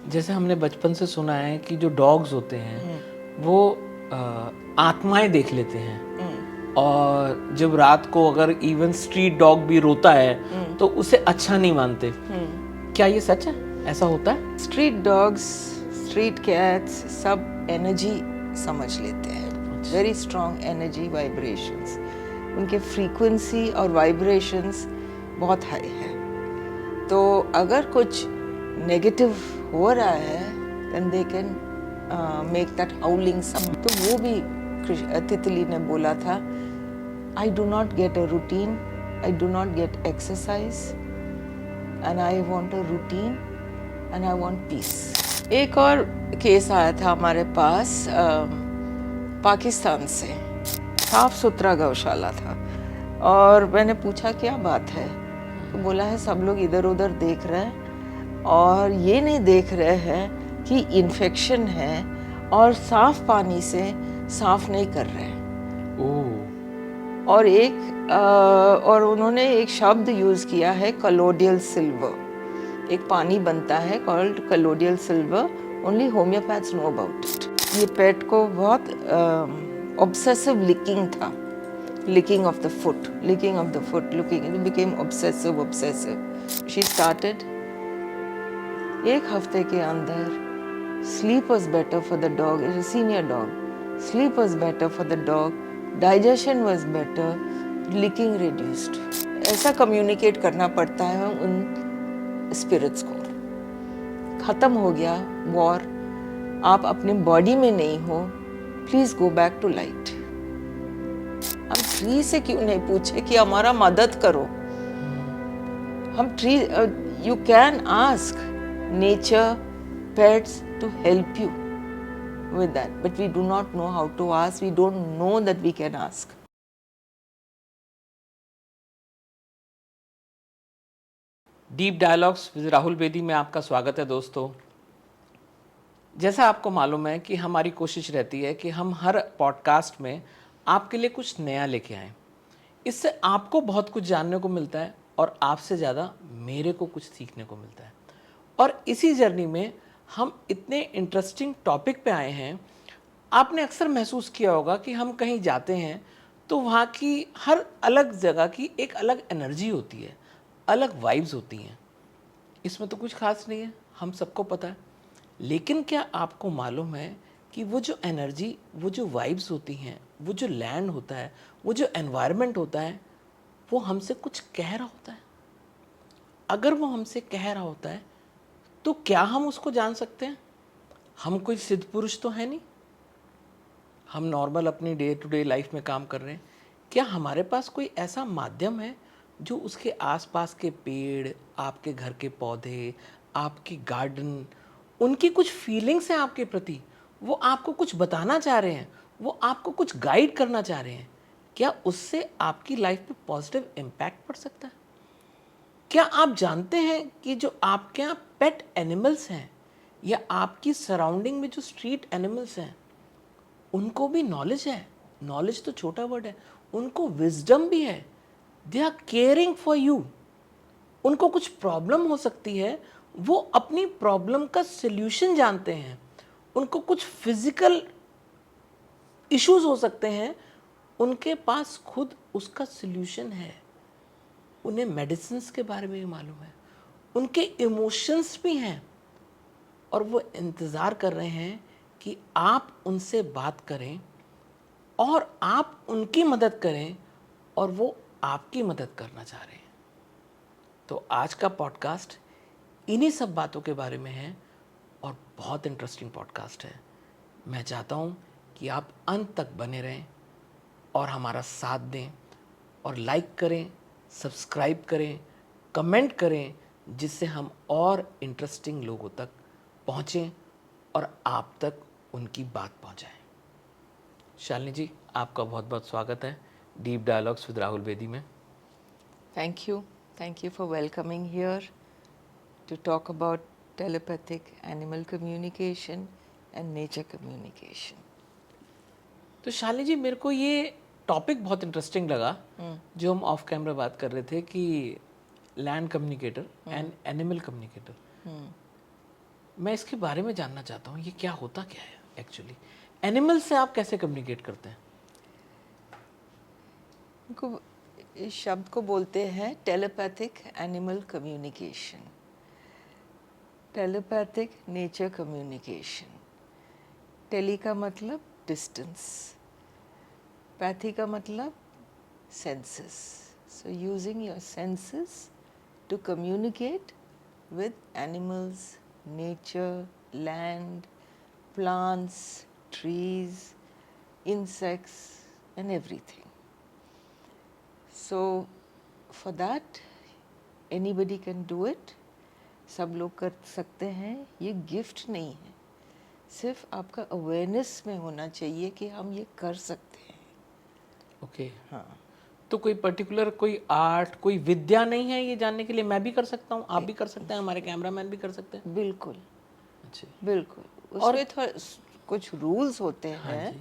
जैसे हमने बचपन से सुना है कि जो डॉग्स होते हैं वो आत्माएं देख लेते हैं, और जब रात को अगर इवन स्ट्रीट डॉग भी रोता है तो उसे अच्छा नहीं मानते। क्या ये सच है? ऐसा होता है? स्ट्रीट डॉग्स, स्ट्रीट कैट्स सब एनर्जी समझ लेते हैं, वेरी स्ट्रॉन्ग एनर्जी वाइब्रेशंस। उनके फ्रीक्वेंसी और वाइब्रेशंस बहुत हाई है। तो अगर कुछ नेगेटिव हो रहा है then they can make that howling sound. तो वो भी तितली ने बोला था, I do not get a routine, I do not get exercise and I want a routine and I want peace. एक और केस आया था हमारे पास पाकिस्तान से, साफ सुथरा गौशाला था, और मैंने पूछा क्या बात है, तो बोला है सब लोग इधर उधर देख रहे हैं और ये नहीं देख रहे हैं कि इन्फेक्शन है और साफ पानी से साफ नहीं कर रहे हैं। और उन्होंने एक शब्द यूज किया है, कलोडियल सिल्वर। एक पानी बनता है called colloidal silver, only homeopaths know about it. ये पेट को बहुत ऑब्सेसिव लिकिंग था, licking of the foot, looking, it became obsessive. She started, एक हफ्ते के अंदर sleep was better for the dog, it is a senior dog, sleep was better for the dog, digestion was better, licking reduced। ऐसा communicate करना पड़ता है उन spirits को। खत्म हो गया war, आप अपने body में नहीं हो, please go back to light। हम ट्री से क्यों नहीं पूछे कि हमारा मदद करो? हम tree, you can ask nature, pets to help you with that, but we do not know how to ask, we don't know that we can ask। Deep dialogues with Rahul Bedi में आपका स्वागत है दोस्तों। जैसा आपको मालूम है कि हमारी कोशिश रहती है कि हम हर पॉडकास्ट में आपके लिए कुछ नया लेके आएं। इससे आपको बहुत कुछ जानने को मिलता है और आपसे ज़्यादा मेरे को कुछ सीखने को मिलता है। और इसी जर्नी में हम इतने इंटरेस्टिंग टॉपिक पे आए हैं। आपने अक्सर महसूस किया होगा कि हम कहीं जाते हैं तो वहाँ की हर अलग जगह की एक अलग एनर्जी होती है, अलग वाइब्स होती हैं। इसमें तो कुछ खास नहीं है, हम सबको पता है। लेकिन क्या आपको मालूम है कि वो जो एनर्जी, वो जो वाइब्स होती हैं, वो जो लैंड होता है, वो जो एनवायरनमेंट होता है, वो हमसे कुछ कह रहा होता है। अगर वो हमसे कह रहा होता है तो क्या हम उसको जान सकते हैं? हम कोई सिद्ध पुरुष तो है नहीं, हम नॉर्मल अपनी डे टू डे लाइफ में काम कर रहे हैं। क्या हमारे पास कोई ऐसा माध्यम है जो उसके आसपास के पेड़, आपके घर के पौधे, आपकी गार्डन, उनकी कुछ फीलिंग्स हैं आपके प्रति, वो आपको कुछ बताना चाह रहे हैं, वो आपको कुछ गाइड करना चाह रहे हैं? क्या उससे आपकी लाइफ पे पॉजिटिव इम्पैक्ट पड़ सकता है? क्या आप जानते हैं कि जो आपके यहाँ पेट एनिमल्स हैं या आपकी सराउंडिंग में जो स्ट्रीट एनिमल्स हैं, उनको भी नॉलेज है? नॉलेज तो छोटा वर्ड है, उनको विजडम भी है। They are caring for you. उनको कुछ प्रॉब्लम हो सकती है, वो अपनी प्रॉब्लम का सल्यूशन जानते हैं। उनको कुछ फिजिकल इश्यूज हो सकते हैं, उनके पास खुद उसका सल्यूशन है। उन्हें मेडिसिन्स के बारे में भी मालूम है, उनके इमोशंस भी हैं, और वो इंतज़ार कर रहे हैं कि आप उनसे बात करें और आप उनकी मदद करें, और वो आपकी मदद करना चाह रहे हैं। तो आज का पॉडकास्ट इन्हीं सब बातों के बारे में है, और बहुत इंटरेस्टिंग पॉडकास्ट है। मैं चाहता हूँ कि आप अंत तक बने रहें और हमारा साथ दें, और लाइक करें, सब्सक्राइब करें, कमेंट करें, जिससे हम और इंटरेस्टिंग लोगों तक पहुँचें और आप तक उनकी बात पहुँचाएं। शालिनी जी, आपका बहुत बहुत स्वागत है deep dialogues with Rahul Bedi में। Thank you for welcoming here to talk about telepathic animal communication and nature communication। तो शालिनी जी, मेरे को ये टॉपिक बहुत इंटरेस्टिंग लगा जो हम ऑफ कैमरा बात कर रहे थे कि land communicator and animal communicator. मैं इसके बारे में जानना चाहता हूँ, ये क्या होता क्या है एक्चुअली? एनिमल से आप कैसे कम्युनिकेट करते हैं? इनको इस शब्द को बोलते हैं telepathic animal communication, telepathic nature communication. Tele का मतलब डिस्टेंस, पैथी का मतलब senses. So using your senses to communicate with animals, nature, land, plants, trees, insects and everything. So for that anybody can do it. सब लोग कर सकते हैं। ये गिफ्ट नहीं है, सिर्फ आपका अवेयरनेस में होना चाहिए कि हम ये कर सकते हैं। ओके। हाँ, तो कोई पर्टिकुलर कोई आर्ट, कोई विद्या नहीं है ये जानने के लिए? मैं भी कर सकता हूँ, आप भी कर सकते हैं, हमारे कैमरामैन भी कर सकते हैं। बिल्कुल अच्छा। बिल्कुल। और उसमें थोड़ा कुछ रूल्स होते हाँ हैं जी।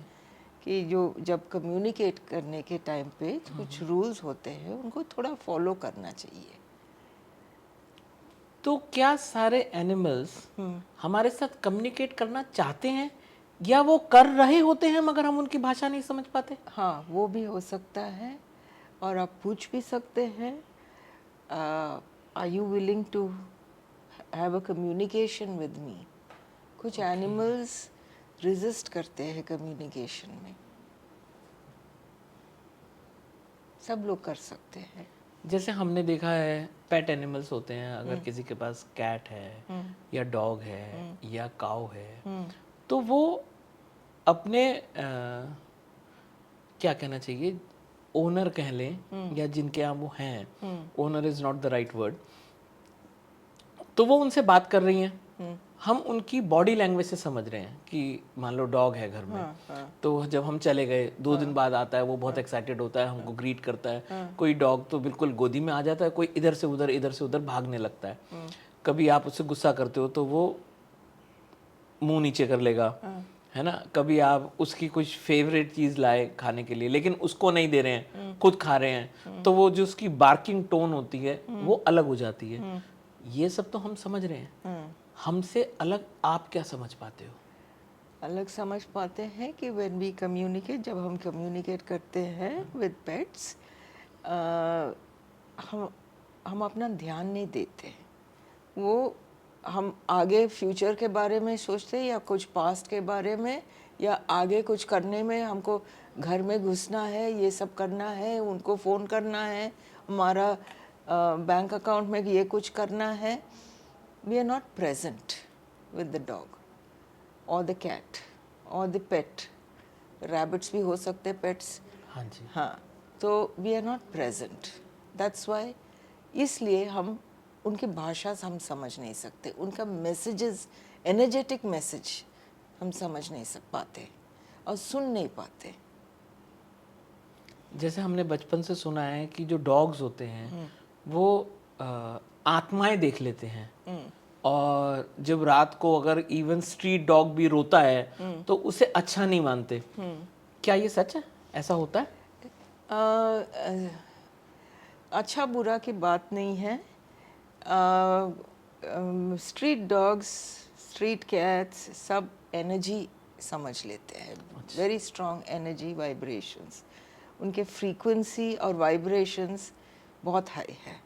कि जो जब कम्युनिकेट करने के टाइम पे कुछ रूल्स होते हैं, उनको थोड़ा फॉलो करना चाहिए। तो क्या सारे एनिमल्स हमारे साथ कम्युनिकेट करना चाहते हैं, या वो कर रहे होते हैं मगर हम उनकी भाषा नहीं समझ पाते? हाँ, वो भी हो सकता है। और आप पूछ भी सकते हैं, are you willing to have a communication with me. कुछ एनिमल्स रेजिस्ट करते हैं कम्युनिकेशन में। सब लोग कर सकते हैं। जैसे हमने देखा है पेट एनिमल्स होते हैं, अगर किसी के पास कैट है या डॉग है या काऊ है, तो वो अपने क्या कहना चाहिए, ओनर कह लें या जिनके यहाँ वो हैं, owner is not the right word, तो वो उनसे बात कर रही हैं, हम उनकी बॉडी लैंग्वेज से समझ रहे हैं कि मान लो डॉग है घर में, तो जब हम चले गए 2 दिन बाद आता है, वो बहुत एक्साइटेड होता है, हमको ग्रीट करता है। कोई डॉग तो बिल्कुल गोदी में आ जाता है, कोई इधर से उधर भागने लगता है। कभी आप उससे गुस्सा करते हो तो वो मुंह नीचे कर लेगा, है ना। कभी आप उसकी कुछ फेवरेट चीज लाए खाने के लिए, लेकिन उसको नहीं दे रहे हैं, खुद खा रहे हैं, तो वो जो उसकी बार्किंग टोन होती है वो अलग हो जाती है। ये सब तो हम समझ रहे हैं, हमसे अलग आप क्या समझ पाते हो? अलग समझ पाते हैं कि व्हेन वी कम्युनिकेट, जब हम कम्युनिकेट करते हैं विद पेट्स, हम अपना ध्यान नहीं देते। वो हम आगे फ्यूचर के बारे में सोचते हैं, या कुछ पास्ट के बारे में, या आगे कुछ करने में, हमको घर में घुसना है, ये सब करना है, उनको फ़ोन करना है, हमारा बैंक अकाउंट में ये कुछ करना है। We are not present with the dog और द कैट और द पेट। रैबिट्स भी हो सकते पेट्स। हाँ जी। हाँ, तो we are not present, that's why. इसलिए हम उनकी भाषा हम समझ नहीं सकते, उनका मैसेजेस, एनर्जेटिक मैसेज हम समझ नहीं पाते और सुन नहीं पाते। जैसे हमने बचपन से सुना है कि जो डॉग्स होते हैं वो आत्माएं देख लेते हैं, और जब रात को अगर इवन स्ट्रीट डॉग भी रोता है तो उसे अच्छा नहीं मानते। क्या ये सच है, ऐसा होता है? अच्छा बुरा की बात नहीं है। स्ट्रीट डॉग्स, स्ट्रीट कैट्स सब एनर्जी समझ लेते हैं, वेरी स्ट्रॉन्ग एनर्जी वाइब्रेशंस। उनके फ्रीक्वेंसी और वाइब्रेशंस बहुत हाई है।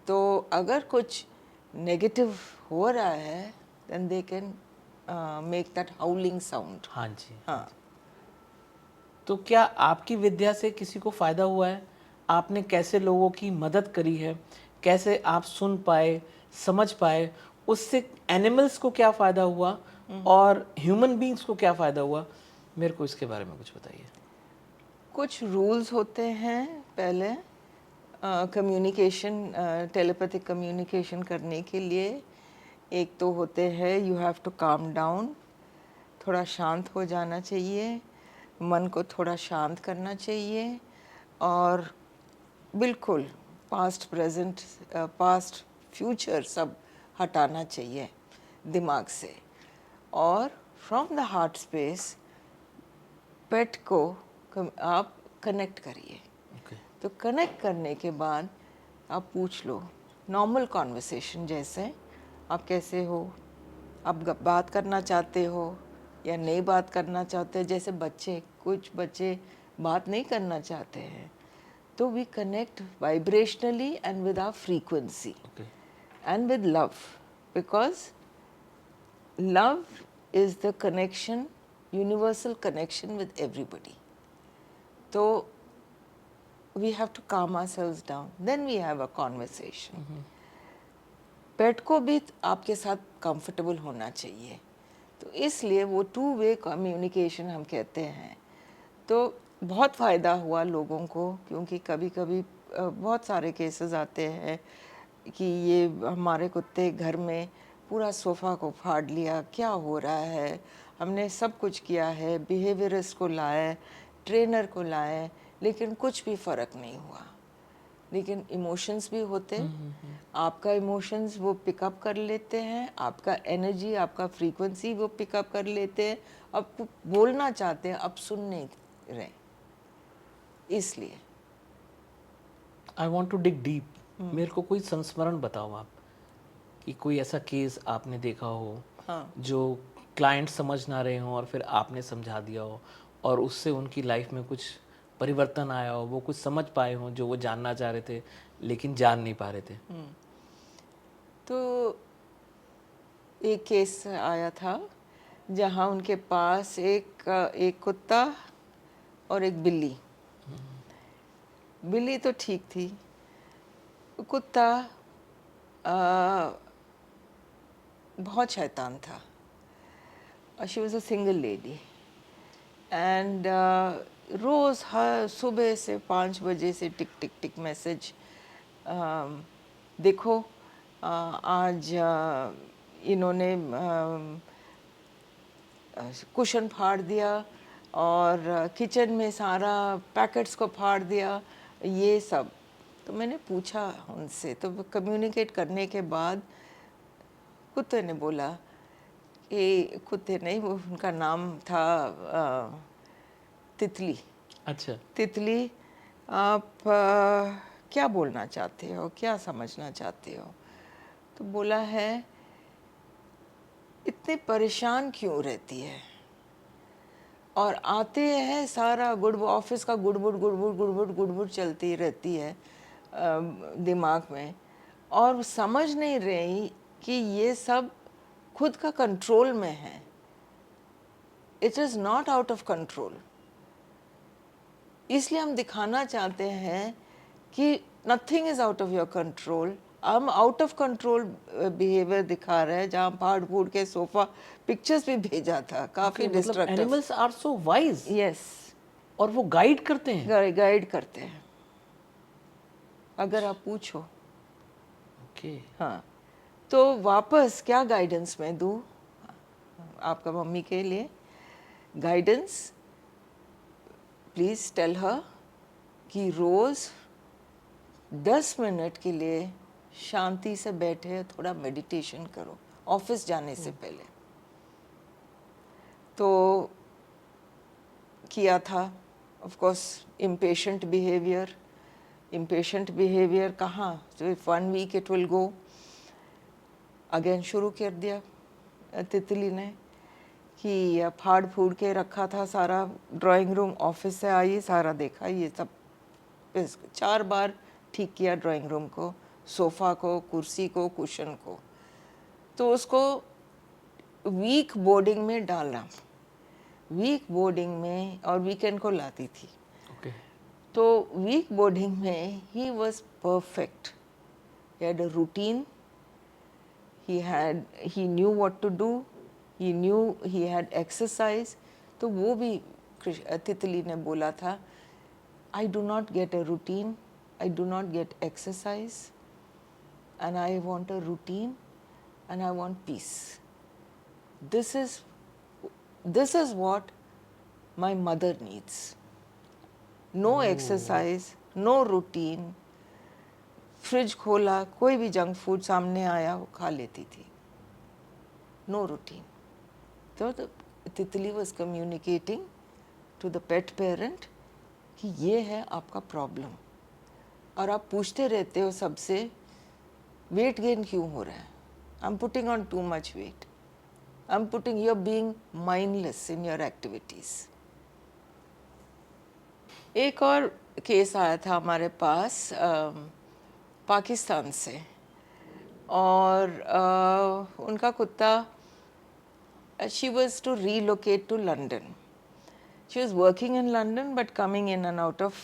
तो अगर कुछ नेगेटिव हो रहा है, then they can make that howling sound. हाँ जी। हाँ। तो क्या आपकी विद्या से किसी को फायदा हुआ है? आपने कैसे लोगों की मदद करी है? कैसे आप सुन पाए, समझ पाए? उससे एनिमल्स को क्या फायदा हुआ और ह्यूमन बीइंग्स को क्या फायदा हुआ? मेरे को इसके बारे में कुछ बताइए। कुछ रूल्स होते हैं पहले कम्युनिकेशन, टेलीपैथिक कम्युनिकेशन करने के लिए। एक तो होते हैं you have to calm down, थोड़ा शांत हो जाना चाहिए, मन को थोड़ा शांत करना चाहिए, और बिल्कुल पास्ट प्रेजेंट पास्ट फ्यूचर सब हटाना चाहिए दिमाग से। और फ्रॉम द हार्ट स्पेस पेट को आप कनेक्ट करिए। तो कनेक्ट करने के बाद आप पूछ लो, नॉर्मल कॉन्वर्सेशन जैसे, आप कैसे हो, आप बात करना चाहते हो या नहीं बात करना चाहते, जैसे बच्चे, कुछ बच्चे बात नहीं करना चाहते हैं, तो we connect vibrationally and with our frequency okay. and with love, because love is the connection, universal connection with everybody. So we have to calm ourselves down, then we have a conversation. पेट को भी आपके साथ comfortable होना चाहिए, तो इसलिए वो two way communication हम कहते हैं। तो बहुत फ़ायदा हुआ लोगों को, क्योंकि कभी कभी बहुत सारे केसेस आते हैं कि ये हमारे कुत्ते घर में पूरा सोफ़ा को फाड़ लिया, क्या हो रहा है, हमने सब कुछ किया है, बिहेवियरिस्ट को लाए, ट्रेनर को लाए, लेकिन कुछ भी फ़र्क नहीं हुआ। लेकिन इमोशंस भी होते, आपका इमोशंस वो पिकअप कर लेते हैं, आपका एनर्जी, आपका फ्रीक्वेंसी वो पिकअप कर लेते हैं, अब बोलना चाहते हैं, अब सुन नहीं रहे। इसलिए I want to dig deep. मेरे को कोई संस्मरण बताओ आप, कि कोई ऐसा केस आपने देखा हो हाँ, जो क्लाइंट समझ ना रहे हों और फिर आपने समझा दिया हो और उससे उनकी लाइफ में कुछ परिवर्तन आया हो, वो कुछ समझ पाए हों जो वो जानना चाह रहे थे लेकिन जान नहीं पा रहे थे। तो एक केस आया था जहाँ उनके पास एक कुत्ता और एक बिल्ली। बिल्ली तो ठीक थी, कुत्ता बहुत शैतान था। She was a single lady and रोज़ हर सुबह से 5 बजे से टिक टिक टिक मैसेज, देखो आज इन्होंने कुशन फाड़ दिया और किचन में सारा पैकेट्स को फाड़ दिया, ये सब। तो मैंने पूछा उनसे, तो कम्युनिकेट करने के बाद कुत्ते ने बोला, कि कुत्ते नहीं, वो उनका नाम था तितली। अच्छा। तितली, आप क्या बोलना चाहते हो, क्या समझना चाहते हो? तो बोला है, इतने परेशान क्यों रहती है, और आते हैं सारा ऑफिस का गुड़बुड़ गुड़बुड़ गुड़बुड़ गुड़बुड़ चलती रहती है दिमाग में, और समझ नहीं रही कि ये सब खुद का कंट्रोल में है। It is not out of control. इसलिए हम दिखाना चाहते हैं कि nothing is out of your control. हम आउट ऑफ कंट्रोल बिहेवियर दिखा रहे हैं, जहाँ फाड़ फूड़ के सोफा, पिक्चर्स भी भेजा था, काफ़ी मतलब destructive. Animals are so wise. Yes, और वो गाइड करते हैं। गाइड करते हैं, अगर आप पूछो। ओके। हाँ, तो वापस क्या गाइडेंस मैं दूँ आपका मम्मी के लिए? गाइडेंस, प्लीज़ टेल हर कि रोज़ 10 मिनट के लिए शांति से बैठे, थोड़ा मेडिटेशन करो ऑफिस जाने से पहले। तो किया था। ऑफ कोर्स इम्पेशेंट बिहेवियर कहाँ, तो 1 week it will go. Again शुरू कर दिया तितली ने, कि फाड़ फूड़ के रखा था सारा ड्राइंग रूम, ऑफिस से आई सारा देखा, ये सब 4 बार ठीक किया ड्राइंग रूम को, सोफ़ा को, कुर्सी को, कुशन को। तो उसको वीक बोर्डिंग में डालना, वीक बोर्डिंग में, और वीकेंड को लाती थी। ओके। तो वीक बोर्डिंग में he was perfect. He had a routine, he knew what to do, he had exercise। तो वो भी तितली ने बोला था, I do not get a routine, I do not get exercise, and I want a routine and I want peace. This is what my mother needs. No exercise, no routine, fridge खोला, कोई भी junk food सामने आया वो खा लेती थी, no routine. तो Titli was communicating to the pet parent कि ये है आपका प्रॉब्लम। और आप पूछते रहते हो सबसे, वेट गेन क्यों हो रहा है, I am putting on too much weight. I'm putting, you're being mindless in your activities. एक और केस आया था हमारे पास पाकिस्तान से, और उनका कुत्ता, she was to relocate to London. She was working in London but coming in and out of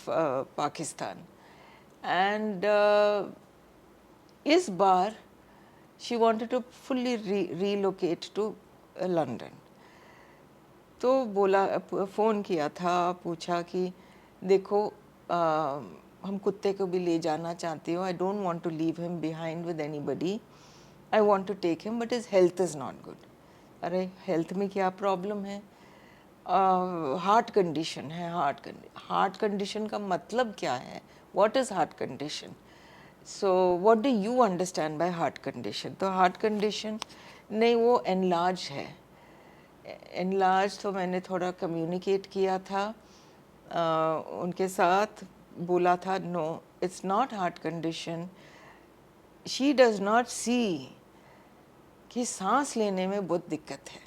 Pakistan. And इस बार she wanted to fully relocate to London. तो बोला, फ़ोन किया था, पूछा कि देखो हम कुत्ते को भी ले जाना चाहती हो, I don't want to leave him behind with anybody, I want to take him but his health is not good. अरे हेल्थ में क्या प्रॉब्लम है? हार्ट कंडीशन है. हार्ट कंडीशन का मतलब क्या है? What is heart condition? So what do you understand by heart condition? तो हार्ट कंडीशन नहीं, वो एनलार्ज है. एनलार्ज तो मैंने थोड़ा कम्युनिकेट किया था उनके साथ, बोला था no it's not heart condition. She does not see कि सांस लेने में बहुत दिक्कत है.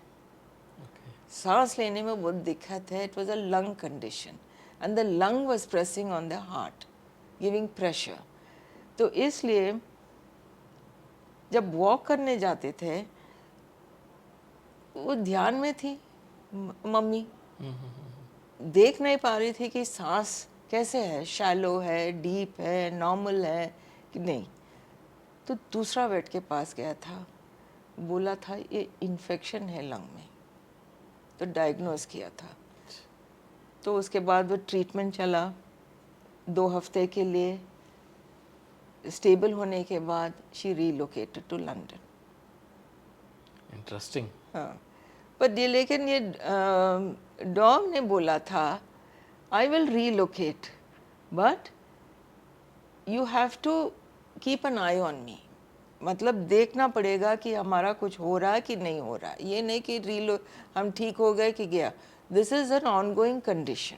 सांस लेने में बहुत दिक्कत है. It was a lung condition and the lung was pressing on the heart, giving pressure. तो इसलिए जब वॉक करने जाते थे वो ध्यान में थी मम्मी, देख नहीं पा रही थी कि सांस कैसे है, शैलो है, डीप है, नॉर्मल है कि नहीं. तो दूसरा वेट के पास गया था, बोला था ये इन्फेक्शन है लंग में, तो डायग्नोज किया था. तो उसके बाद वो ट्रीटमेंट चला 2 हफ्ते के लिए. स्टेबल होने के बाद she relocated to London. Interesting. हाँ, पर ये लेकिन ये डॉग ने बोला था I will relocate but you have to keep an eye on me. मतलब देखना पड़ेगा कि हमारा कुछ हो रहा है कि नहीं हो रहा. ये नहीं कि हम ठीक हो गए कि गया. This is an on going condition.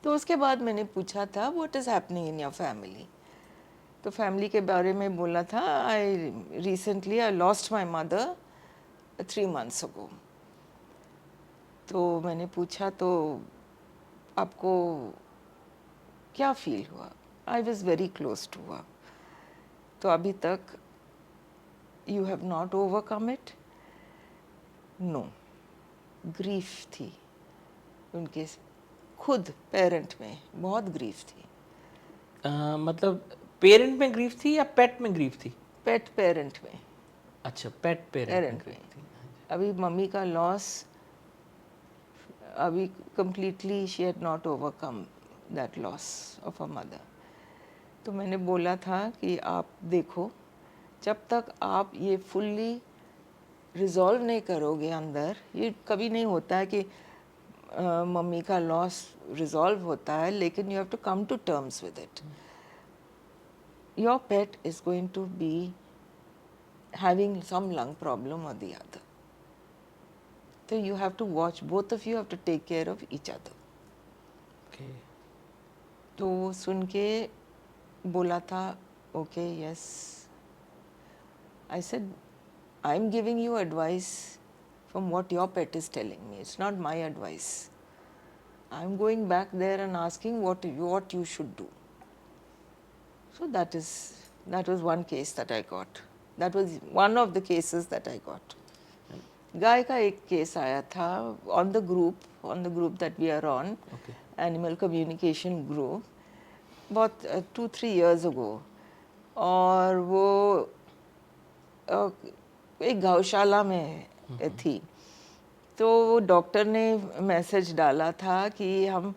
तो उसके बाद मैंने पूछा था what is happening in your family. तो फैमिली के बारे में बोला था I recently I lost my mother 3 months ago. तो मैंने पूछा तो आपको क्या फील हुआ? I was very close to her. तो अभी तक you have not overcome it? No. Grief थी उनके खुद पेरेंट में, बहुत ग्रीफ थी. मतलब पेरेंट में ग्रीफ थी या पेट में ग्रीफ थी? पेट पेरेंट में. अच्छा, पेट पेरेंट में. अभी मम्मी का लॉस अभी completely she had not overcome that loss of her mother. तो मैंने बोला था कि आप देखो, जब तक आप ये फुल्ली रिजॉल्व नहीं करोगे अंदर, ये कभी नहीं होता है कि मम्मी का लॉस रिजॉल्व होता है, लेकिन you have to come to terms with it. Your pet is going to be having some lung problem और the other. So you have to watch, both of you have to take care of each other. Okay. तो सुन के बोला था okay yes. I said I'm giving you advice from what your pet is telling me. It's not my advice. I'm going back there and asking what you should do. So that was one case that I got. That was one of the cases that I got. गाय का एक case आया था on the group that we are on, animal communication group, बहुत 2-3 years ago. और वो एक गौशाला में थी. तो वो डॉक्टर ने मैसेज डाला था कि हम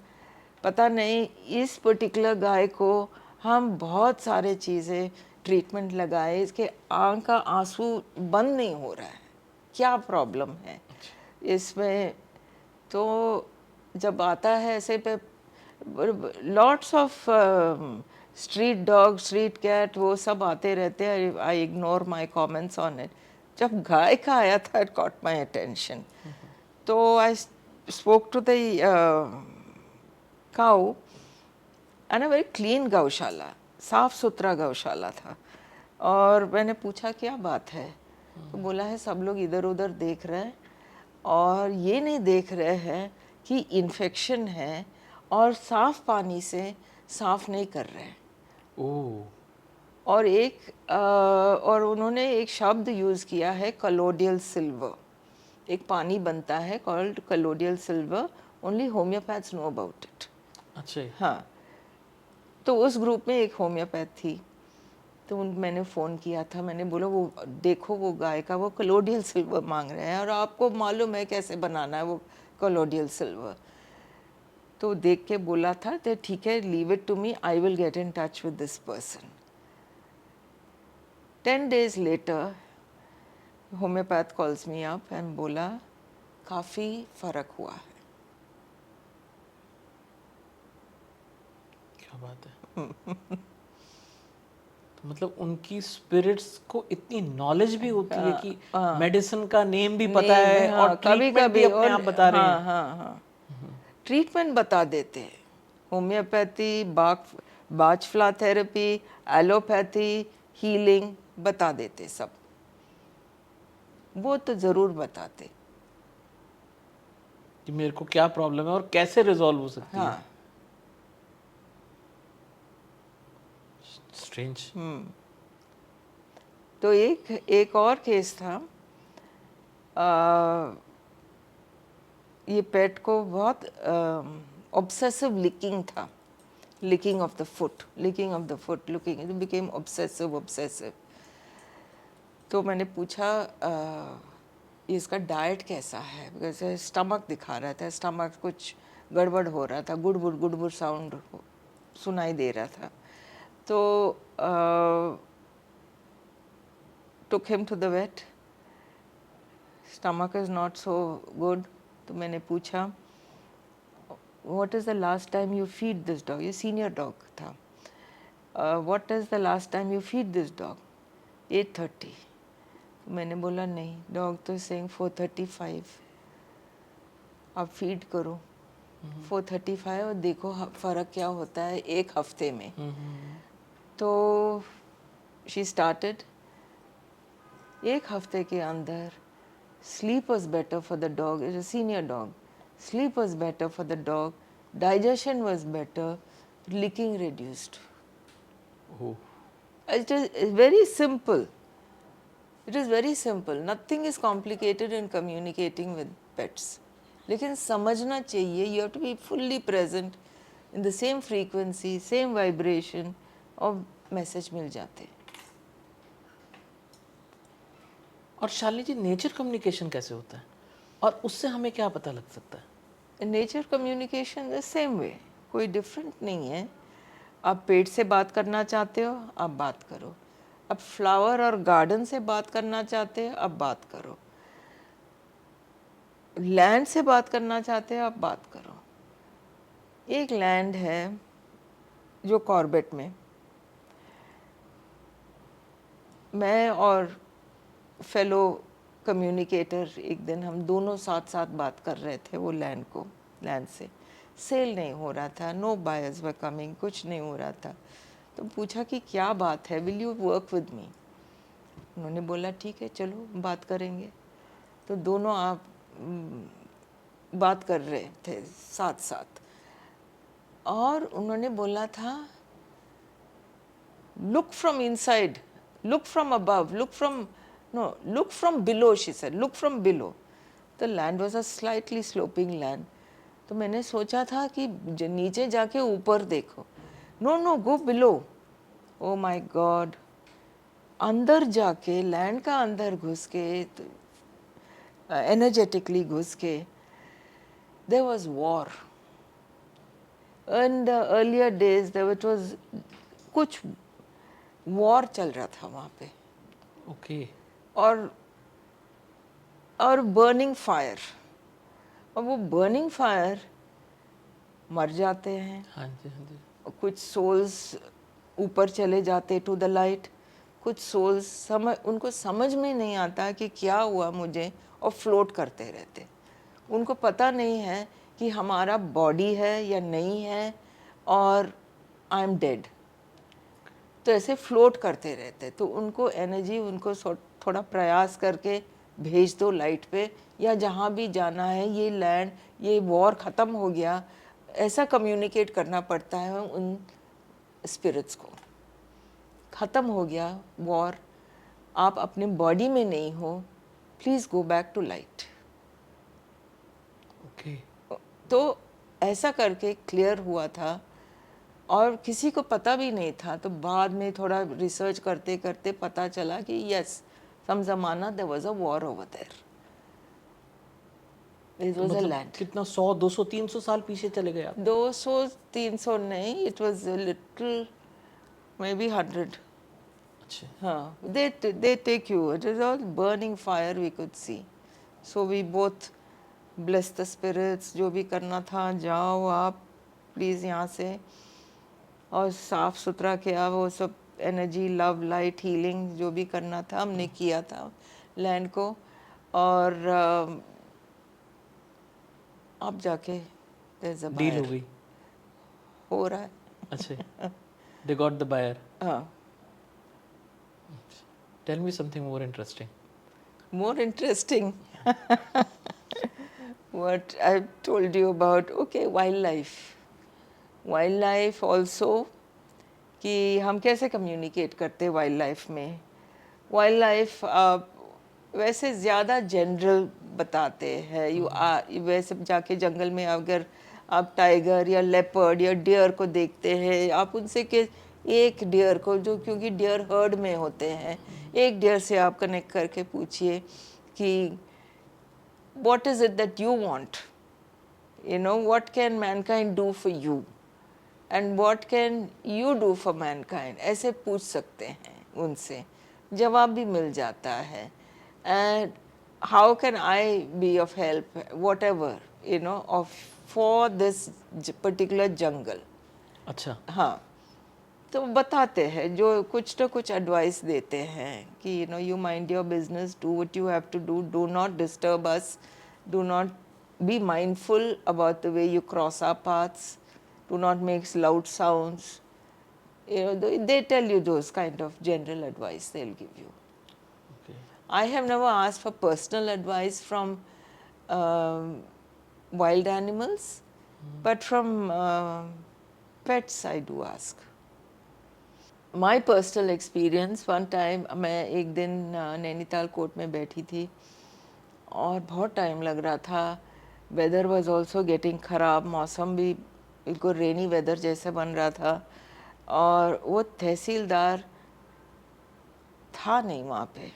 पता नहीं इस पर्टिकुलर गाय को हम बहुत सारे चीज़ें ट्रीटमेंट लगाए, इसके आँख का आंसू बंद नहीं हो रहा है, क्या प्रॉब्लम है इसमें. तो जब आता है ऐसे पे lots of street dog, street cat, वो सब आते रहते हैं. I ignore my comments on it. जब गाय का आया था इट कॉट माई अटेंशन. तो I spoke to the cow and a very clean गौशाला, साफ सुथरा गौशाला था. और मैंने पूछा क्या बात है. तो बोला है सब लोग इधर उधर देख रहे हैं और ये नहीं देख रहे हैं कि इन्फेक्शन है और साफ पानी से साफ नहीं कर रहे हैं। ओह। और उन्होंने एक शब्द यूज़ किया है कलोडियल सिल्वर। एक पानी बनता है called colloidal silver, only homeopaths know about it. अच्छा। हाँ, तो उस ग्रुप में एक होम्योपैथ थी, तो मैंने फ़ोन किया था, मैंने बोला वो देखो वो गाय का वो कलोडियल सिल्वर मांग रहे हैं और आपको मालूम है कैसे बनाना है वो कलोडियल सिल्वर। तो देख के बोला था तो ठीक है, leave it to me, I will get in touch with this person. 10 days later homeopath calls me up and बोला काफ़ी फ़र्क हुआ है। क्या बात है। तो मतलब उनकी स्पिरिट्स को इतनी नॉलेज भी होती है कि मेडिसिन का नेम भी पता है और ट्रीटमेंट भी अपने आप बता रहे हैं। हाँ, ट्रीटमेंट बता देते हैं। होम्योपैथी, बाजफ्ला थेरेपी, एलोपैथी, हीलिंग बता देते सब, वो तो ज़रूर बताते। कि मेरे को क्या प्रॉब्लम है और कैसे रिजॉल्व हो सकती है। हाँ। स्ट्रेंज। तो एक और केस था। ये पेट को बहुत ऑब्सेसिव लिकिंग था, licking of the foot, looking, it became obsessive. तो मैंने पूछा इसका डाइट कैसा है, बिकॉज स्टमक दिखा रहा था, स्टमक कुछ गड़बड़ हो रहा था, गुड़बुड़ साउंड सुनाई दे रहा था। तो took him to the vet, stomach is not so good। तो मैंने पूछा what is the last time you feed this dog, ये senior dog था। what is the last time you feed this dog? 8:30। तो मैंने बोला नहीं, डॉग तो saying 4:35, आप फीड करो 4:35 और देखो फ़र्क क्या होता है एक हफ्ते में। तो शी स्टार्टेड, एक हफ्ते के अंदर sleep was better for the dog, is a senior dog, sleep was better for the dog, digestion was better, licking reduced. It is very simple, it is very simple, nothing is complicated in communicating with pets. लेकिन समझना चाहिए, you have to be fully present in the same frequency, same vibration, और message मिल जाते हैं। और शालिनी जी, nature communication कैसे होता है और उससे हमें क्या पता लग सकता है? Nature communication the same way, कोई डिफरेंट नहीं है। आप पेड़ से बात करना चाहते हो, आप बात करो। आप फ्लावर और गार्डन से बात करना चाहते हो, आप बात करो। लैंड से बात करना चाहते हो, आप बात करो। एक लैंड है जो कॉर्बेट में, मैं और फेलो कम्युनिकेटर एक दिन हम दोनों साथ साथ बात कर रहे थे वो लैंड से। सेल नहीं हो रहा था, नो बायर्स वर कमिंग, कुछ नहीं हो रहा था। तो पूछा कि क्या बात है, will you work with me? उन्होंने बोला ठीक है चलो बात करेंगे। तो दोनों आप बात कर रहे थे साथ साथ, और उन्होंने बोला था look from inside, look from above, look from below, she said, look from below. The land was a slightly sloping land. तो मैंने सोचा था कि नीचे जाके ऊपर देखो। No, go below. Oh my god, अंदर जाके, लैंड का अंदर घुस के, एनर्जेटिकली घुस के, there was war. In the earlier days there was कुछ वॉर चल रहा था वहाँ पे। ओके। और बर्निंग फायर, और वो बर्निंग फायर मर जाते हैं। हाँ जी, हाँ जी। और कुछ सोल्स ऊपर चले जाते टू द लाइट, कुछ सोल्स उनको समझ में नहीं आता कि क्या हुआ मुझे, और फ्लोट करते रहते। उनको पता नहीं है कि हमारा बॉडी है या नहीं है, और आई एम डेड। तो ऐसे फ्लोट करते रहते। तो उनको एनर्जी, उनको थोड़ा प्रयास करके भेज दो लाइट पे, या जहाँ भी जाना है, ये लैंड, ये वॉर ख़त्म हो गया, ऐसा कम्युनिकेट करना पड़ता है उन स्पिरिट्स को। ख़त्म हो गया वॉर, आप अपने बॉडी में नहीं हो, please go back to light. Okay. तो ऐसा करके क्लियर हुआ था, और किसी को पता भी नहीं था। तो बाद में थोड़ा रिसर्च करते करते पता चला कि यस, सम ज़माना there was a war over there, it तो वाज अ मतलब लैंड। कितना, 100 200 300 साल पीछे चले गए आप? 200-300 नहीं, it was little, may be 100। अच्छा। हाँ, they take you, it is all burning fire we could see, so we both bless the spirits, जो भी करना था, जाओ आप प्लीज़ यहाँ से, और साफ सुथरा किया वो सब, एनर्जी, लव, लाइट, हीलिंग जो भी करना था हमने किया था लैंड को। और अब जाके there's a डील buyer हो गई? हो रहा है। अच्छा, दे गॉट द बायर। हाँ, tell me something more interesting. more interesting what I told you about, okay, wildlife also, कि हम कैसे कम्युनिकेट करते वाइल्ड लाइफ में। वाइल्ड लाइफ वैसे ज़्यादा जनरल बताते हैं, वैसे जाके जंगल में अगर आप टाइगर या लेपर्ड या डियर को देखते हैं, आप उनसे के एक डियर को, जो क्योंकि डियर हर्ड में होते हैं, एक डियर से आप कनेक्ट करके पूछिए कि what is it that you want, what can mankind do for you and what can you do for mankind, ऐसे पूछ सकते हैं उनसे, जवाब भी मिल जाता है। and how can I be of help, whatever, of for this particular jungle। अच्छा। हाँ, तो बताते हैं, जो कुछ ना कुछ एडवाइस देते हैं कि you mind your business, do what you have to do, do not disturb us, do not be mindful about the way you cross our paths, do not make loud sounds, they tell you those kind of general advice they'll give you. Okay. I have never asked for personal advice from wild animals, but from pets I do ask. My personal experience, one time मैं एक दिन Nainital court में बैठी थी और बहुत time लग रहा था, वेदर वाज आल्सो गेटिंग ख़राब, मौसम भी बिल्कुल रेनी वेदर जैसे बन रहा था, और वो तहसीलदार था नहीं वहाँ पे।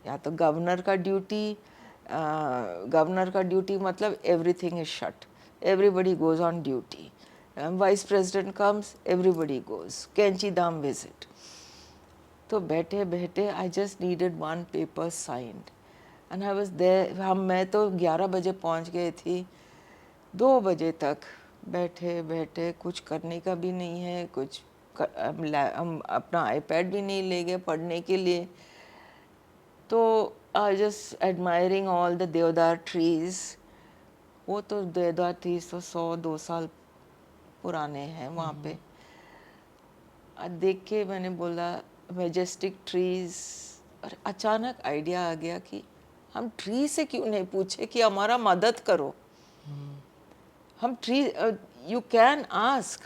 या तो गवर्नर का ड्यूटी मतलब everything is shut, everybody goes on duty, vice president comes, everybody goes, Kainchi Dham visit. तो बैठे बैठे I just needed one paper signed and I was there. मैं तो 11 बजे पहुंच गई थी, 2 बजे तक बैठे बैठे, कुछ करने का भी नहीं है, हम अपना आईपैड भी नहीं ले गए पढ़ने के लिए। तो I just admiring all the देवदार ट्रीज। वो तो देवदार ट्रीज तो 100-2 साल पुराने हैं वहाँ पे। देख के मैंने बोला मेजेस्टिक ट्रीज, और अचानक आइडिया आ गया कि हम ट्री से क्यों नहीं पूछे कि हमारा मदद करो। हम tree, you can ask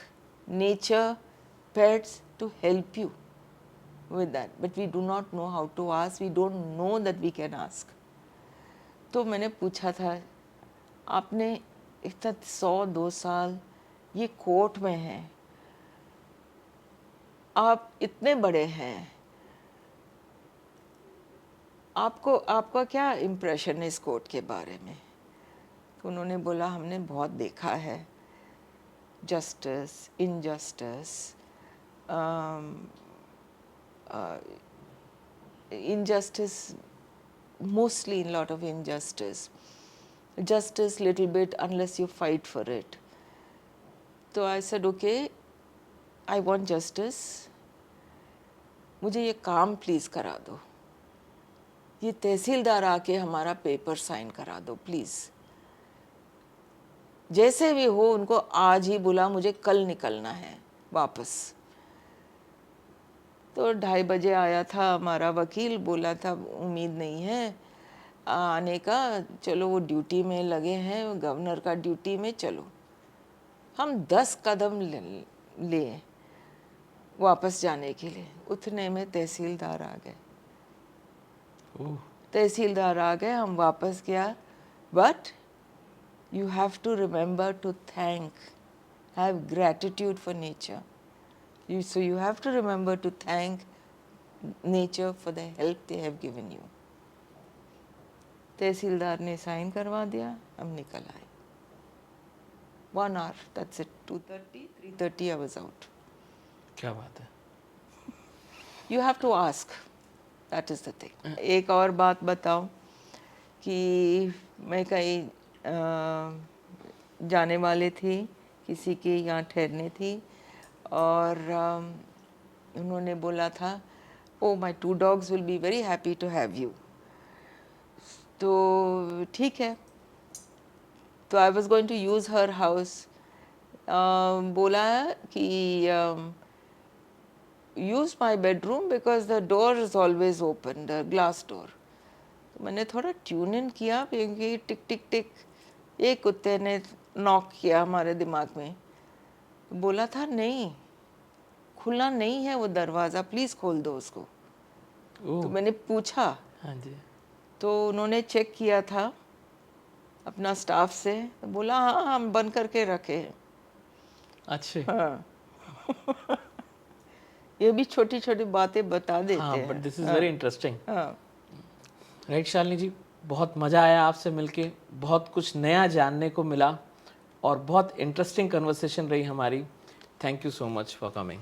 nature, pets to help you with that, but we do not know how to ask, we don't know that we can ask। तो मैंने पूछा था, आपने इतना 100-2 साल ये कोर्ट में हैं, आप इतने बड़े हैं, आपका क्या इम्प्रेशन है इस कोर्ट के बारे में। तो उन्होंने बोला, हमने बहुत देखा है, justice, injustice, injustice, mostly a lot of injustice, justice little bit unless you fight for it। तो I said okay, I want justice, मुझे ये काम प्लीज़ करा दो, ये तहसीलदार आके हमारा पेपर साइन करा दो प्लीज़, जैसे भी हो उनको आज ही बुला, मुझे कल निकलना है वापस। तो 2:30 बजे आया था हमारा वकील, बोला था उम्मीद नहीं है आने का, चलो वो ड्यूटी में लगे हैं, गवर्नर का ड्यूटी में, चलो। हम 10 कदम लिए वापस जाने के लिए, उतने में तहसीलदार आ गए। ओह, तहसीलदार आ गए, हम वापस गया, but you have to remember to thank, have gratitude for nature, so you have to remember to thank nature for the help they have given you. तहसीलदार ने साइन करवा दिया, हम निकल आए। 1 hour, that's it. 2:30, 3:30 I was out. क्या बात है। You have to ask. That is the thing. एक और बात बताऊं कि मैं कहीं जाने वाले थी, किसी के यहाँ ठहरने थी, और उन्होंने बोला था, ओ माई 2 dogs will be very happy to have you. तो ठीक है, तो I was going to use her house. बोला कि use my bedroom because the door is always open, the glass door. तो मैंने थोड़ा ट्यून इन किया, क्योंकि टिक टिक टिक एक कुत्ते ने नॉक किया हमारे दिमाग में। बोला था नहीं, खुला नहीं है वो दरवाज़ा, प्लीज़ खोल दो उसको। ओह, तो मैंने पूछा, हाँ जी। तो उन्होंने चेक किया था अपना स्टाफ से, तो बोला हाँ हम बंद करके रखे हैं। अच्छे। हाँ ये भी छोटी छोटी बातें बता देते हाँ, हैं। But this is very interesting. हाँ राइट शालिनी जी, बहुत मज़ा आया आपसे मिलके, बहुत कुछ नया जानने को मिला और बहुत इंटरेस्टिंग कन्वर्सेशन रही हमारी। Thank you so much for coming.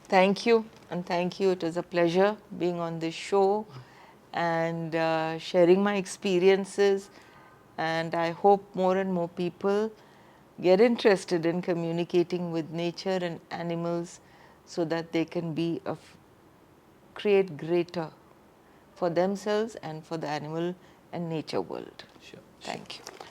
thank you, and thank you, it was a pleasure being on this show and sharing my experiences, and I hope more and more people get interested in communicating with nature and animals so that they can be of create greater for themselves and for the animal and nature world. Sure. Thank you.